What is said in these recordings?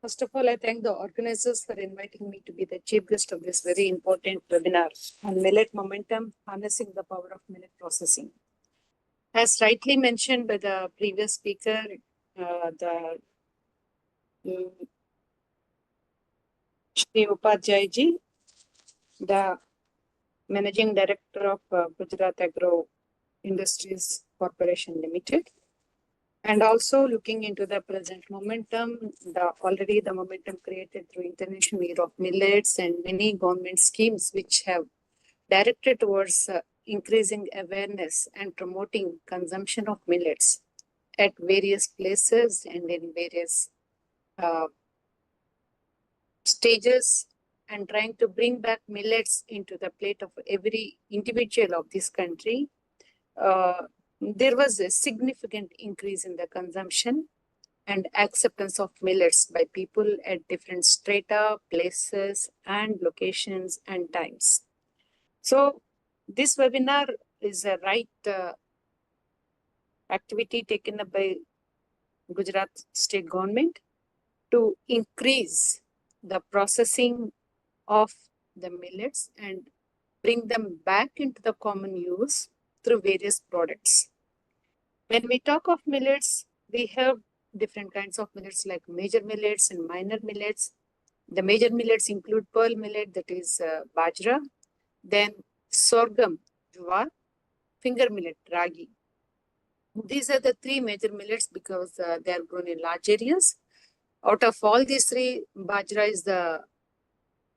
First of all, I thank the organizers for inviting me to be the chief guest of this very important webinar on millet momentum, harnessing the power of millet processing. As rightly mentioned by the previous speaker, the Shri Upadhyay ji, the Managing Director of Gujarat Agro Industries Corporation Limited, and also looking into the present momentum, already the momentum created through International Year of Millets and many government schemes which have directed towards increasing awareness and promoting consumption of millets at various places and in various uh, stages, and trying to bring back millets into the plate of every individual of this country. There was a significant increase in the consumption and acceptance of millets by people at different strata, places, and locations and times. So, this webinar is a right activity taken up by Gujarat state government to increase the processing of the millets and bring them back into the common use through various products. When we talk of millets, we have different kinds of millets like major millets and minor millets. The major millets include pearl millet, that is bajra, then sorghum, jowar, finger millet, ragi. These are the three major millets because they are grown in large areas. Out of all these three, bajra is the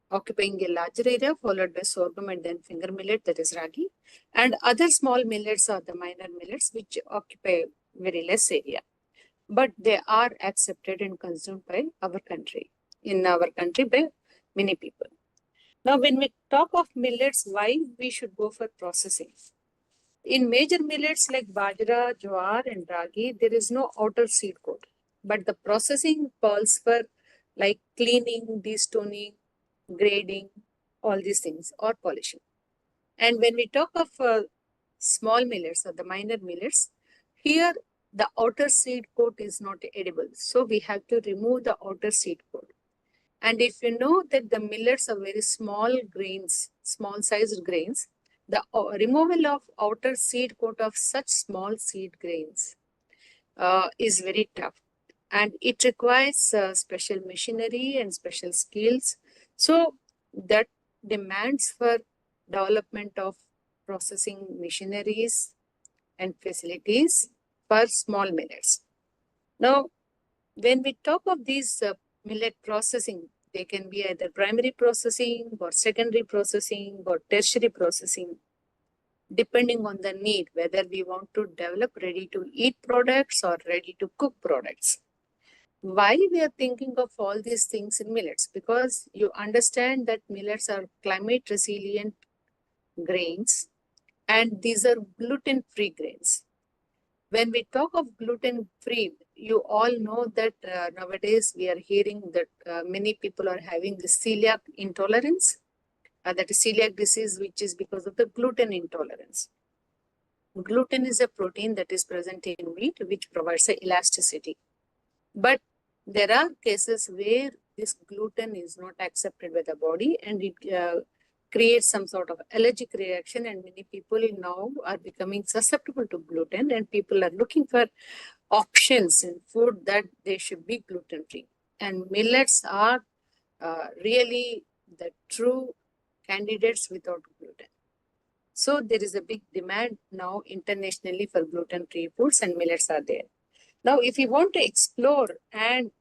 occupying a larger area, followed by sorghum and then finger millet, that is ragi. And other small millets are the minor millets, which occupy very less area. But they are accepted and consumed by our country, in our country by many people. Now, when we talk of millets, why we should go for processing? In major millets like bajra, jowar, and ragi, there is no outer seed coat, but the processing calls for like cleaning, destoning, grading, all these things, or polishing. And when we talk of small millets or the minor millets, here the outer seed coat is not edible. So we have to remove the outer seed coat. And if you know that the millets are very small grains, small sized grains, the removal of outer seed coat of such small seed grains is very tough. And it requires special machinery and special skills. So that demands for development of processing machineries and facilities for small millets. Now, when we talk of these millet processing, they can be either primary processing or secondary processing or tertiary processing, depending on the need, whether we want to develop ready-to-eat products or ready-to-cook products. Why we are thinking of all these things in millets? Because you understand that millets are climate resilient grains and these are gluten-free grains. When we talk of gluten-free, you all know that nowadays we are hearing that many people are having the celiac intolerance, that is celiac disease, which is because of the gluten intolerance. Gluten is a protein that is present in wheat, which provides elasticity. But there are cases where this gluten is not accepted by the body and it creates some sort of allergic reaction, and many people now are becoming susceptible to gluten, and people are looking for options in food that they should be gluten free. And millets are really the true candidates without gluten. So there is a big demand now internationally for gluten free foods, and millets are there. Now, if you want to explore and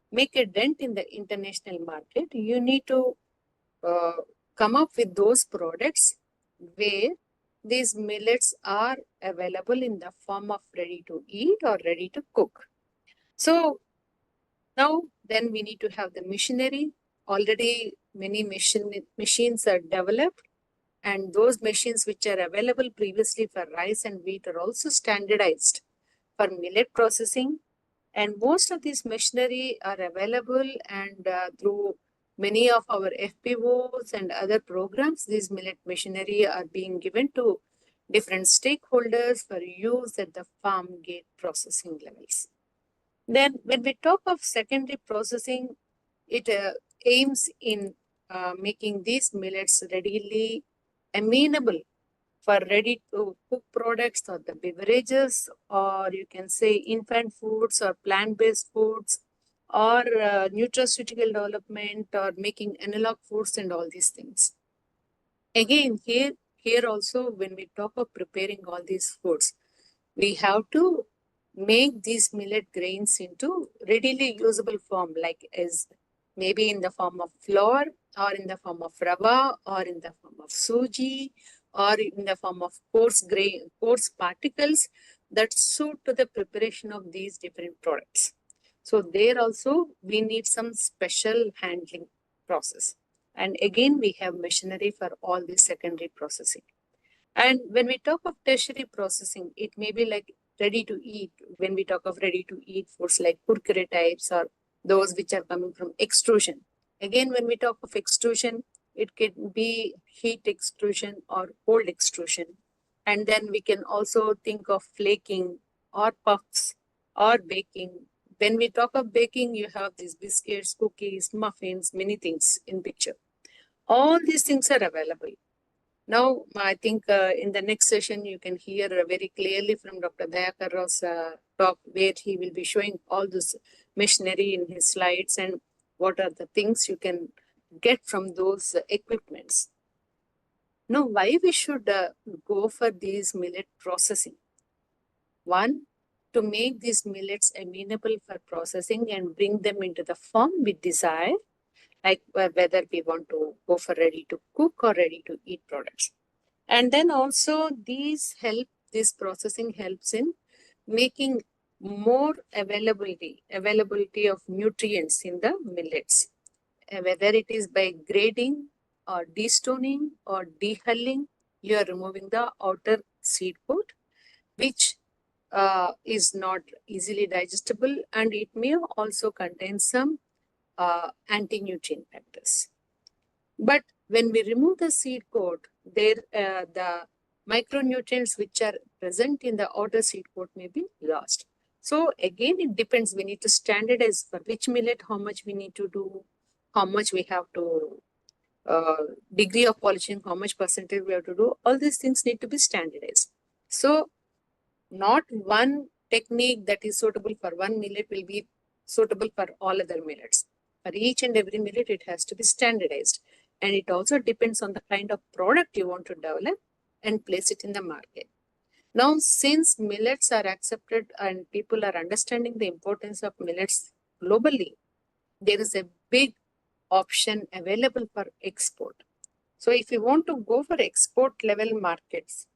make a dent in the international market, you need to come up with those products where these millets are available in the form of ready to eat or ready to cook. So now then we need to have the machinery. Already many machines are developed, and those machines which are available previously for rice and wheat are also standardized for millet processing. And most of these machinery are available, and through many of our FPOs and other programs, these millet machinery are being given to different stakeholders for use at the farm gate processing levels. Then when we talk of secondary processing, it aims in making these millets readily amenable for ready to cook products or the beverages, or you can say infant foods or plant-based foods, or nutraceutical development, or making analog foods and all these things. Again, here also, when we talk of preparing all these foods, we have to make these millet grains into readily usable form, like as maybe in the form of flour, or in the form of rava, or in the form of suji, or in the form of coarse particles that suit to the preparation of these different products. So there also we need some special handling process. And again, we have machinery for all this secondary processing. And when we talk of tertiary processing, it may be like ready to eat. When we talk of ready to eat foods like kurkure types or those which are coming from extrusion. Again, when we talk of extrusion, it can be heat extrusion or cold extrusion. And then we can also think of flaking or puffs or baking. When we talk of baking, you have these biscuits, cookies, muffins, many things in picture. All these things are available. Now, I think in the next session, you can hear very clearly from Dr. Dayakar Rao's talk, where he will be showing all this machinery in his slides and what are the things you can get from those equipments. Now, why we should go for these millet processing? One, to make these millets amenable for processing and bring them into the form we desire, like whether we want to go for ready to cook or ready to eat products. And then also this processing helps in making more availability of nutrients in the millets, whether it is by grading or destoning or dehulling, you are removing the outer seed coat, which is not easily digestible, and it may also contain some anti-nutrient factors. But when we remove the seed coat, the micronutrients which are present in the outer seed coat may be lost. So again, it depends. We need to standardize for which millet, how much we need to do, how much we have to, degree of polishing, how much percentage we have to do. All these things need to be standardized. So not one technique that is suitable for one millet will be suitable for all other millets. For each and every millet, it has to be standardized. And it also depends on the kind of product you want to develop and place it in the market. Now, since millets are accepted and people are understanding the importance of millets globally, there is a big option available for export. So if you want to go for export level markets,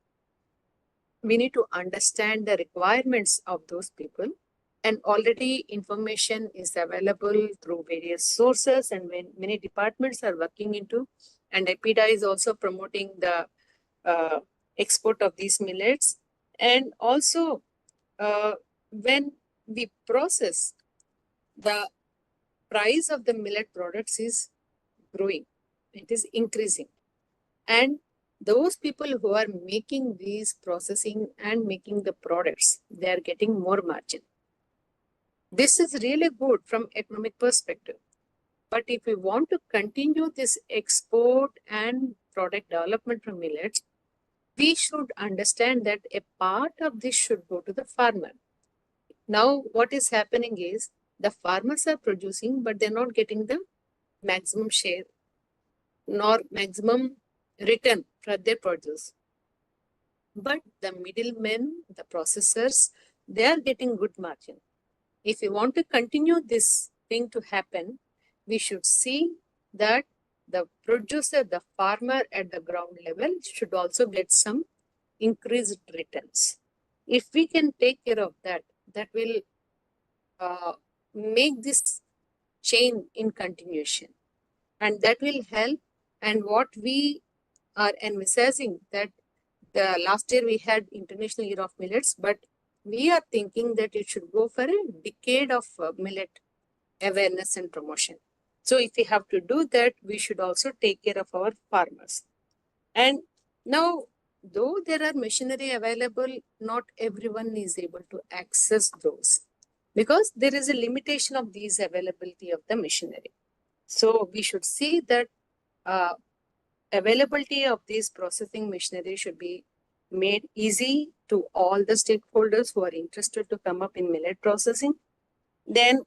we need to understand the requirements of those people. And already information is available through various sources, and when many departments are working into, and EPIDA is also promoting the export of these millets. And also when we process, the price of the millet products is growing, it is increasing. And those people who are making these processing and making the products, they are getting more margin. This is really good from economic perspective. But if we want to continue this export and product development from millets, we should understand that a part of this should go to the farmer. Now, what is happening is the farmers are producing, but they're not getting the maximum share nor maximum return for their produce. But the middlemen, the processors, they are getting good margin. If we want to continue this thing to happen, we should see that the producer, the farmer at the ground level should also get some increased returns. If we can take care of that, that will make this chain in continuation, and that will help. And what we are envisaging that the last year we had International Year of Millets, but we are thinking that it should go for a decade of millet awareness and promotion. So if we have to do that, we should also take care of our farmers. And now, though there are machinery available, not everyone is able to access those. because there is a limitation of these availability of the machinery. So we should see that availability of these processing machinery should be made easy to all the stakeholders who are interested to come up in millet processing. Then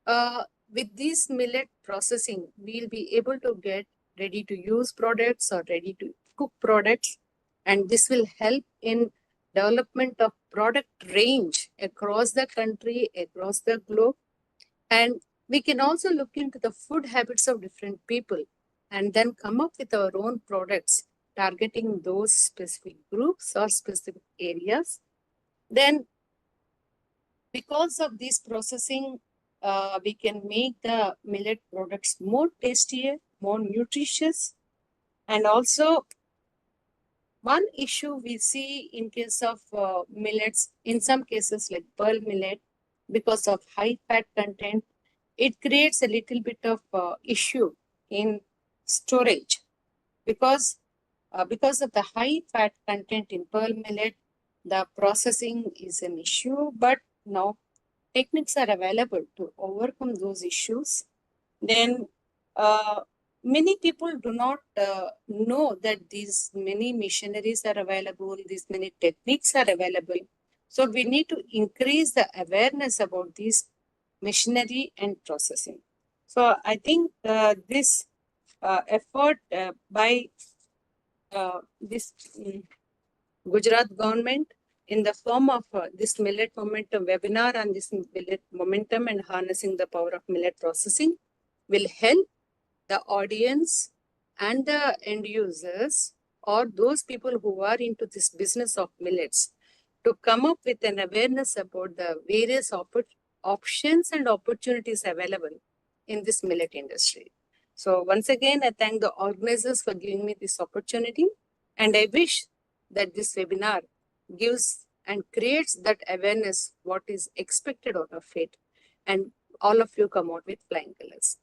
with this millet processing, we'll be able to get ready to use products or ready to cook products. And this will help in development of product range across the country, across the globe. And we can also look into the food habits of different people and then come up with our own products targeting those specific groups or specific areas. Then because of this processing, we can make the millet products more tastier, more nutritious. And also, one issue we see in case of millets, in some cases like pearl millet, because of high fat content, it creates a little bit of issue in storage because of the high fat content in pearl millet, the processing is an issue, but now techniques are available to overcome those issues. Then many people do not know that these many machineries are available, these many techniques are available. So we need to increase the awareness about these machinery and processing. So I think this effort by this Gujarat government in the form of this millet momentum webinar and this millet momentum and harnessing the power of millet processing will help the audience and the end users or those people who are into this business of millets to come up with an awareness about the various options and opportunities available in this millet industry. So once again, I thank the organizers for giving me this opportunity, and I wish that this webinar gives and creates that awareness what is expected out of it, and all of you come out with flying colors.